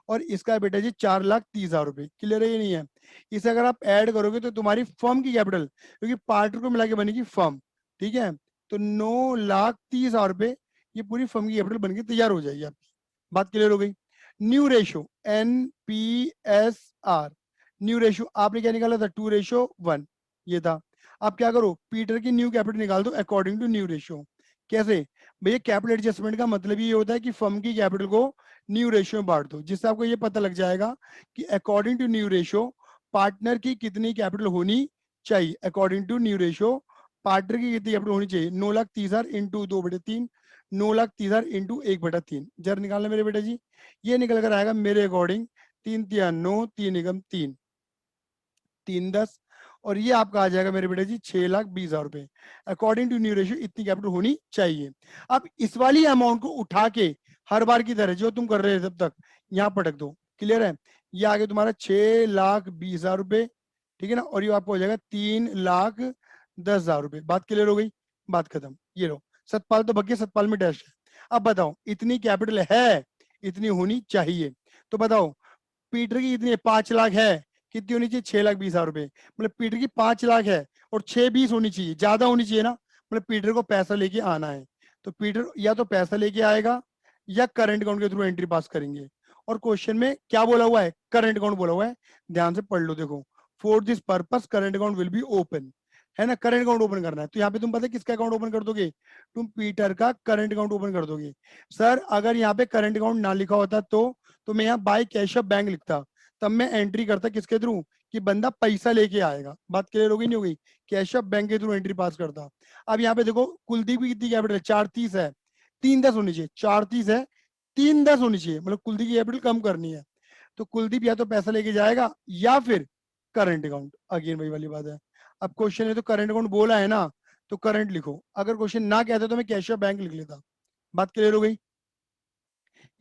और इसका बेटा जी 4,30,000 रुपए। क्लियर है ये नहीं है? इसे अगर आप ऐड करोगे तो तुम्हारी फर्म की कैपिटल, क्योंकि पार्टनर को मिला के बनेगी फर्म, ठीक है, तो 9,30,000 रुपए ये पूरी फर्म की कैपिटल बनके तैयार हो जाएगी आपकी। बात क्लियर हो गई? New ratio NPSR, new ratio आपने क्या निकाला था? 2:1 ये था। अब क्या करो? पीटर की न्यू कैपिटल निकाल दो अकॉर्डिंग टू न्यू रेशियो। कैसे? भैया कैपिटल एडजस्टमेंट का मतलब ये होता है कि फर्म की कैपिटल को न्यू रेशियो में बांट दो, जिससे आपको ये पता लग जाएगा कि according to new ratio partner की कितनी कैपिटल होनी चाहिए। According to new ratio partner की कितनी कैपिटल होनी चाहिए? 9,30,000 इंटू 2/3, 9,30,000 इंटू 1/3। जरा निकालना मेरे बेटा जी, ये निकल कर आएगा मेरे अकॉर्डिंग 3 3 9, 3 एकम 3, 3 10, और ये आपका आ जाएगा मेरे बेटे जी 6,20,000 रुपए। अकॉर्डिंग टू न्यू रेशियो इतनी कैपिटल होनी चाहिए। अब इस वाली अमाउंट को उठा के हर बार की तरह जो तुम कर रहे थे तब तक यहाँ पटक दो। क्लियर है? ये आगे तुम्हारा 6,20,000 रुपए, ठीक है ना, और ये आपको हो जाएगा 3,10,000 रुपए। बात क्लियर हो गई? बात खत्म। ये लो, सतपाल तो भग सतपाल में डैश है। अब बताओ इतनी कैपिटल है, इतनी होनी चाहिए, तो बताओ पीटर की कितनी है? 5 लाख है, कितनी होनी चाहिए? 6,20,000 रुपए। मतलब पीटर की 5 लाख है और 6,20 होनी चाहिए, ज्यादा होनी चाहिए ना, मतलब पीटर को पैसा लेके आना है। तो पीटर या तो पैसा लेके आएगा या करंट अकाउंट के थ्रू एंट्री पास करेंगे। और क्वेश्चन में क्या बोला हुआ है? करंट अकाउंट बोला हुआ है। ध्यान से पढ़ लो, देखो, for this purpose current account will be open, है ना, करंट अकाउंट ओपन करना है। तो यहाँ पे तुम पता है किसका अकाउंट ओपन कर दोगे? तुम पीटर का करंट अकाउंट ओपन कर दोगे। सर अगर यहाँ पे करंट अकाउंट ना लिखा होता तो मैं यहाँ बाय कैश ऑफ बैंक लिखता, तब मैं एंट्री करता किसके थ्रू? कि बंदा पैसा लेके आएगा। बात क्लियर हो गई नहीं हो गई? कैश ऑफ बैंक के थ्रू एंट्री पास करता। अब यहाँ पे देखो कुलदीप की कितनी कैपिटल है? 4,30 है, 3,10 होनी चाहिए। 4,30 है, 3,10 होनी चाहिए, मतलब कुलदीप की कैपिटल कम करनी है। तो कुलदीप या तो पैसा लेके जाएगा या फिर करंट अकाउंट। अगेन वही वाली बात है। अब क्वेश्चन है तो करंट अकाउंट बोला है ना, तो करंट लिखो। अगर क्वेश्चन ना कहते तो मैं कैश ऑफ बैंक लिख लेता। बात क्लियर हो गई?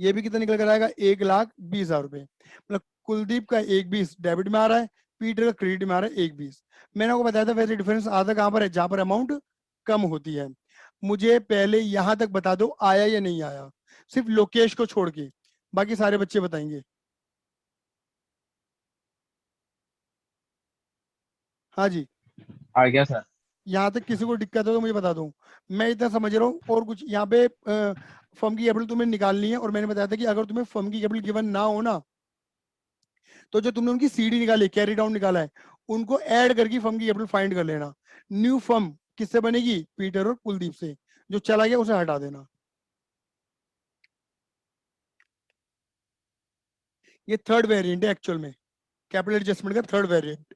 ये भी कितना निकल कर आएगा? 1,20,000 रुपए। मतलब कुलदीप का 1,20 डेबिट में आ रहा है, पीटर का क्रेडिट में आ रहा है 1,20। मैंने आपको बताया था वैसे डिफरेंस आता कहां पर है? जहां पर अमाउंट कम होती है। मुझे पहले यहां तक बता दो आया या नहीं आया, सिर्फ लोकेश को छोड़ के, बाकी सारे बच्चे बताएंगे। हाँ जी, आ गया सर। यहाँ तक किसी को दिक्कत हो तो मुझे बता दो। मैं इतना समझ रहा हूँ, और कुछ यहाँ पे फर्म की कैपिटल तुम्हें निकालनी है, और मैंने बताया था कि अगर तुम्हें फर्म की कैपिटल गिवन ना हो ना, तो जो तुमने उनकी सीडी निकाली, कैरी डाउन निकाला है, उनको ऐड करके फर्म की कैपिटल फाइंड कर लेना। न्यू फर्म किससे बनेगी? पीटर और कुलदीप से। जो चला गया उसे हटा देना। ये थर्ड वेरिएंट है एक्चुअल में, कैपिटल एडजस्टमेंट का थर्ड वेरिएंट।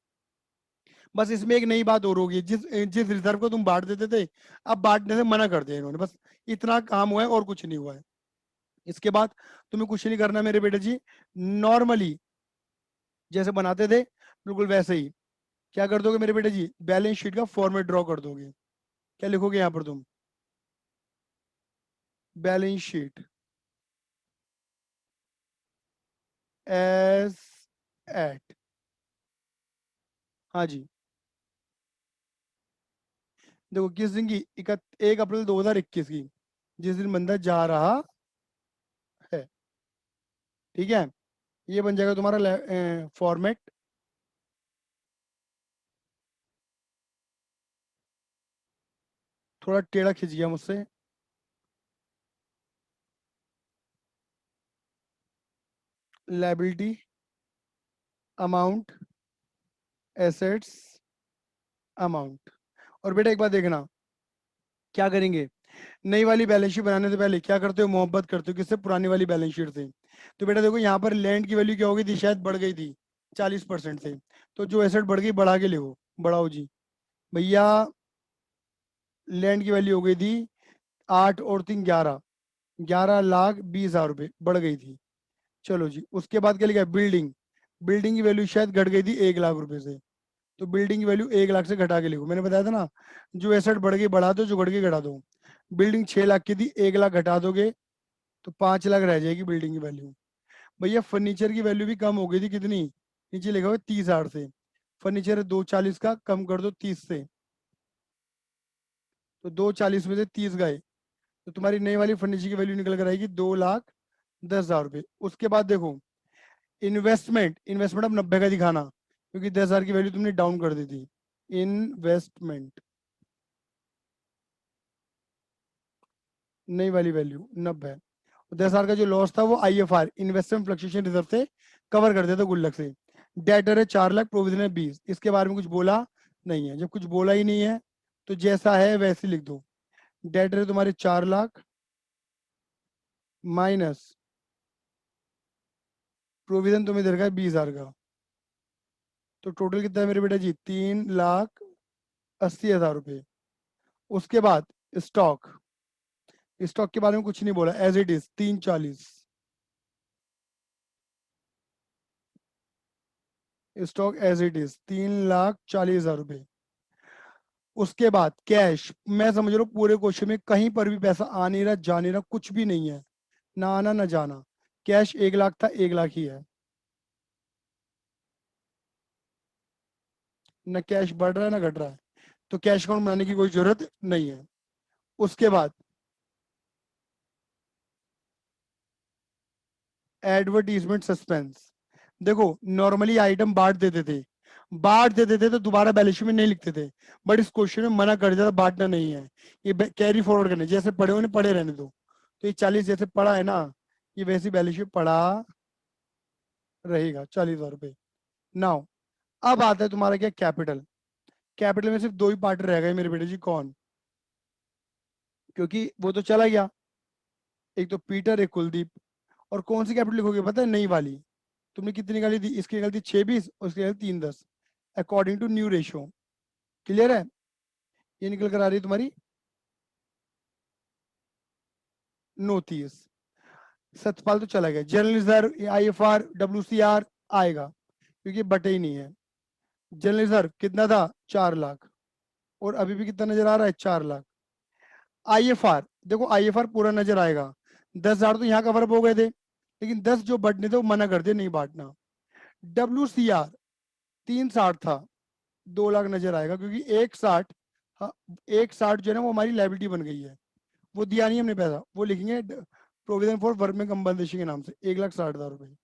बस इसमें एक नई बात और होगी, जिस जिस रिजर्व को तुम बांट देते थे, अब बांटने से मना कर दिया इन्होंने, बस इतना काम हुआ है और कुछ नहीं हुआ है। इसके बाद तुम्हें कुछ नहीं करना मेरे बेटे जी, नॉर्मली जैसे बनाते थे बिल्कुल वैसे ही क्या कर दोगे मेरे बेटे जी, बैलेंस शीट का फॉर्मेट ड्रॉ कर दोगे। क्या लिखोगे यहाँ पर तुम, बैलेंस शीट एस एट, हाँ जी, देखो किस दिन की, 1 अप्रैल 2021 की, जिस दिन बंदा जा रहा है, ठीक है। ये बन जाएगा तुम्हारा फॉर्मेट, थोड़ा टेढ़ा खिंच गया मुझसे, लाइबिलिटी, अमाउंट, एसेट्स, अमाउंट। और बेटा एक बात देखना, क्या करेंगे, नई वाली बैलेंस शीट बनाने से पहले क्या करते हो, मोहब्बत करते हो किससे, पुरानी वाली बैलेंस शीट से। तो बेटा देखो यहाँ पर लैंड की वैल्यू क्या हो गई थी, शायद बढ़ गई थी 40% से, तो जो एसेट बढ़ गई बढ़ा के लिखो, बढ़ाओ जी भैया। लैंड की वैल्यू हो गई थी 8 और 3 11, 11,20,000 रुपये बढ़ गई थी। चलो जी, उसके बाद क्या लिखा है, बिल्डिंग, बिल्डिंग की वैल्यू शायद घट गई थी 1 लाख रुपए से, तो बिल्डिंग की वैल्यू 1 लाख से घटा के लिखो, मैंने बताया था ना, जो एसेट बढ़ गई बढ़ा दो, जो घट गई घटा दो। बिल्डिंग 6 लाख की थी, 1 लाख घटा दोगे तो 5 लाख रह जाएगी बिल्डिंग की वैल्यू। भैया फर्नीचर की वैल्यू भी कम हो गई थी कितनी, नीचे लिखा हुआ 30,000 से, फर्नीचर 240 का कम कर दो 30 से, तो 240 में से 30 गए, तो तुम्हारी नई वाली फर्नीचर की वैल्यू निकल कर आएगी 2,10,000 रुपये। उसके बाद देखो इन्वेस्टमेंट, इन्वेस्टमेंट अब 90 का दिखाना, क्योंकि 10,000 की वैल्यू तुमने डाउन कर दी थी। इन्वेस्टमेंट नई वाली वैल्यू 90, 10,000 का जो लॉस था वो IFR, इन्वेस्टमेंट फ्लक्चुएशन रिजर्व से कवर कर देता गुल्लक से। डेटर है 4 लाख, प्रोविजन है 20, इसके बारे में कुछ बोला नहीं है, जब कुछ बोला ही नहीं है तो जैसा है वैसे लिख दो। डेटर है तुम्हारे 4 लाख माइनस प्रोविजन तुम्हें दे रखा है 20,000 का, तो टोटल कितना है मेरे बेटा जी, 3,80,000 रुपये। उसके बाद स्टॉक, स्टॉक के बारे में कुछ नहीं बोला, as it is 340, stock as it is 3,40,000 रुपये। उसके बाद कैश, मैं समझ लो पूरे क्वेश्चन में कहीं पर भी पैसा आ नहीं रहा जा नहीं रहा, कुछ भी नहीं है, ना आना ना जाना, कैश 1 लाख था, 1 लाख ही है, ना कैश बढ़ रहा है ना घट रहा है, तो कैश अकाउंट बनाने की कोई जरूरत नहीं है। उसके बाद एडवर्टीजमेंट सस्पेंस, देखो नॉर्मली आइटम बांट देते थे तो दोबारा बैलेंस शीट में नहीं लिखते थे, बट इस क्वेश्चन में मना कर दिया था, बांटना नहीं है, ये कैरी फॉरवर्ड करने, जैसे पढ़े होने पढ़े रहने दो। तो ये 40 जैसे पड़ा है ना, ये वैसी बैलेंस शीट पड़ा रहेगा, 40,000 रुपये। नाउ अब आता है तुम्हारा क्या, कैपिटल। कैपिटल में सिर्फ दो ही पार्ट रह गए मेरे बेटे जी, कौन, क्योंकि वो तो चला गया, एक तो पीटर एक कुलदीप। और कौन सी कैपिटल लिखोगे पता है, नई वाली, तुमने कितनी निकाली थी, इसकी निकाली थी 6 20 और इसकी निकाली 3 10, according to new ratio. Clear है, ये निकल कर आ रही है तुम्हारी 9 30। सतपाल तो चला गया, जनरल रिजर्व IFR WCR आएगा क्योंकि बटे ही नहीं है। जनरल रिजर्व कितना था, 4 लाख, और अभी भी कितना नजर आ रहा है, 4 लाख। IFR देखो, IFR पूरा नजर आएगा, 10,000 तो यहाँ कवर अप हो गए थे, लेकिन 10 जो बढ़ने थे वो मना कर दिए नहीं बांटना। WCR 360 था, 2 लाख नजर आएगा, क्योंकि 160, हाँ, 160 जो है ना वो हमारी लाइबिलिटी बन गई है, वो दिया नहीं हमने पैसा, वो लिखेंगे प्रोविजन फॉर वर्कमैन कंपनसेशन के नाम से, 1,60,000 रुपए।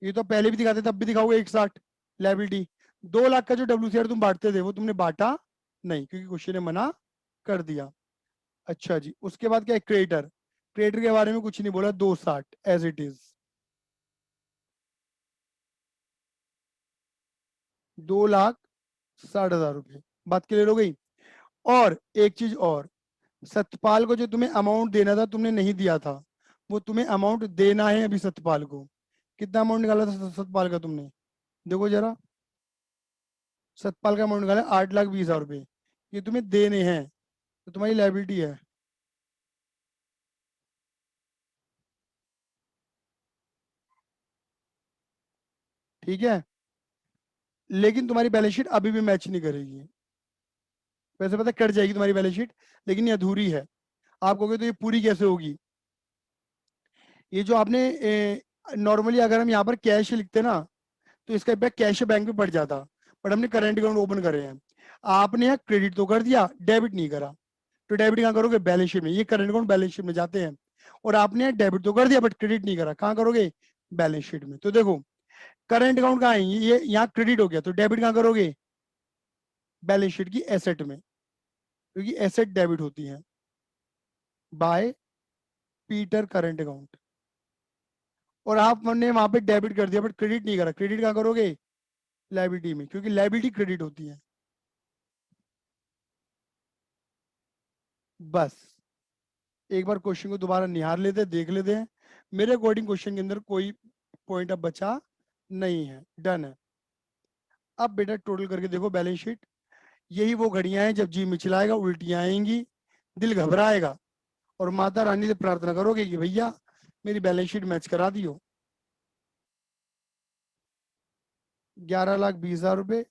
ये तो पहले भी दिखाते तब भी दिखाओगे 160 लाइबिलिटी। 2 लाख का जो WCR तुम बांटते थे वो तुमने बांटा नहीं, क्योंकि क्वेश्चन ने मना कर दिया। अच्छा जी, उसके बाद क्या है, क्रेडिटर, क्रेडिटर के बारे में कुछ नहीं बोला, 260 एज इट इज, 2,60,000 रुपये, बात क्लियर हो गई। और एक चीज और, सतपाल को जो तुम्हें अमाउंट देना था तुमने नहीं दिया था, वो तुम्हें अमाउंट देना है अभी सतपाल को। कितना अमाउंट निकाला था सतपाल का तुमने, देखो जरा, सतपाल का अमाउंट निकाला 8,20,000 रुपए, ये तुम्हें देने हैं तो तुम्हारी लायबिलिटी है। ठीक है, लेकिन तुम्हारी बैलेंस शीट अभी भी मैच नहीं करेगी। वैसे पता कट जाएगी तुम्हारी बैलेंस शीट, लेकिन ये अधूरी है। आप कहोगे तो ये पूरी कैसे होगी? ये जो आपने नॉर्मली अगर हम यहाँ पर कैश लिखते ना तो इसका इम्पैक्ट कैश बैंक में पड़ जाता, बट हमने करंट अकाउंट ओपन करे हैं। आपने यहाँ क्रेडिट तो कर दिया, डेबिट नहीं करा, तो डेबिट कहाँ करोगे? बैलेंस शीट में। ये करंट अकाउंट बैलेंस शीट में जाते हैं। और आपने यहाँ डेबिट तो कर दिया बट क्रेडिट नहीं करा, कहाँ करोगे? बैलेंस शीट में। तो देखो करंट अकाउंट कहाँ है? ये यहाँ क्रेडिट हो गया, तो डेबिट कहाँ करोगे? बैलेंस शीट की एसेट में, क्योंकि एसेट डेबिट होती है बाय पीटर करंट अकाउंट। और आपने वहां पे डेबिट कर दिया बट क्रेडिट नहीं करा, क्रेडिट कहाँ करोगे? लायबिलिटी में, क्योंकि लायबिलिटी क्रेडिट होती है। बस एक बार क्वेश्चन को दोबारा निहार लेते हैं, देख लेते हैं। मेरे अकॉर्डिंग क्वेश्चन के अंदर कोई पॉइंट अब बचा नहीं है, डन है। अब बेटा टोटल करके देखो बैलेंस शीट। यही वो घड़ियां हैं जब जी मिचलाएगा, उल्टियां आएंगी, दिल घबराएगा, और माता रानी से प्रार्थना करोगे कि भैया मेरी बैलेंस शीट मैच करा दियो। 11,20,000 रुपए,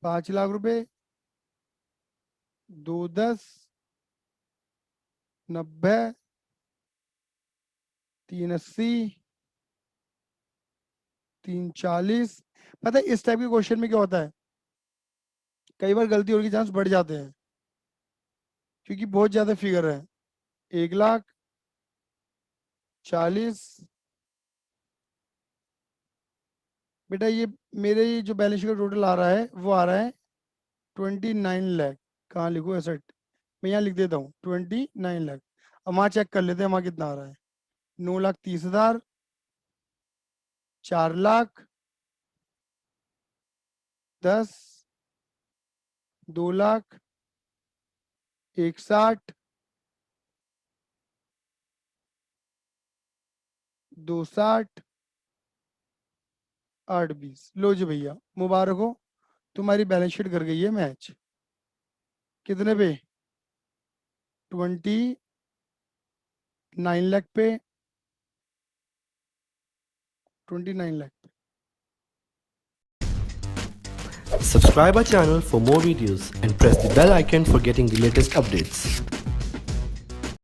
5,00,000 रुपए, 210, 90, 380, 340। पता है इस टाइप के क्वेश्चन में क्या होता है, कई बार गलती होने के चांस बढ़ जाते हैं, क्योंकि बहुत ज्यादा फिगर है। 1,40,000। बेटा ये मेरे ये जो बैलेंस शीट का टोटल आ रहा है वो आ रहा है 29 लाख। कहाँ लिखूँ? एसेट मैं यहाँ लिख देता हूँ 29 लाख। अब वहाँ चेक कर लेते हैं वहाँ कितना आ रहा है। 9,30,000, 4,00,000, 10, 2,00,000, 1,60, 2,60, 8,20। लो जी भैया मुबारक हो, तुम्हारी बैलेंस शीट कर गई है मैच। कितने पे? 29 लाख पे, 29 लाख पे। Subscribe our channel for more videos and press the bell icon for getting the latest updates.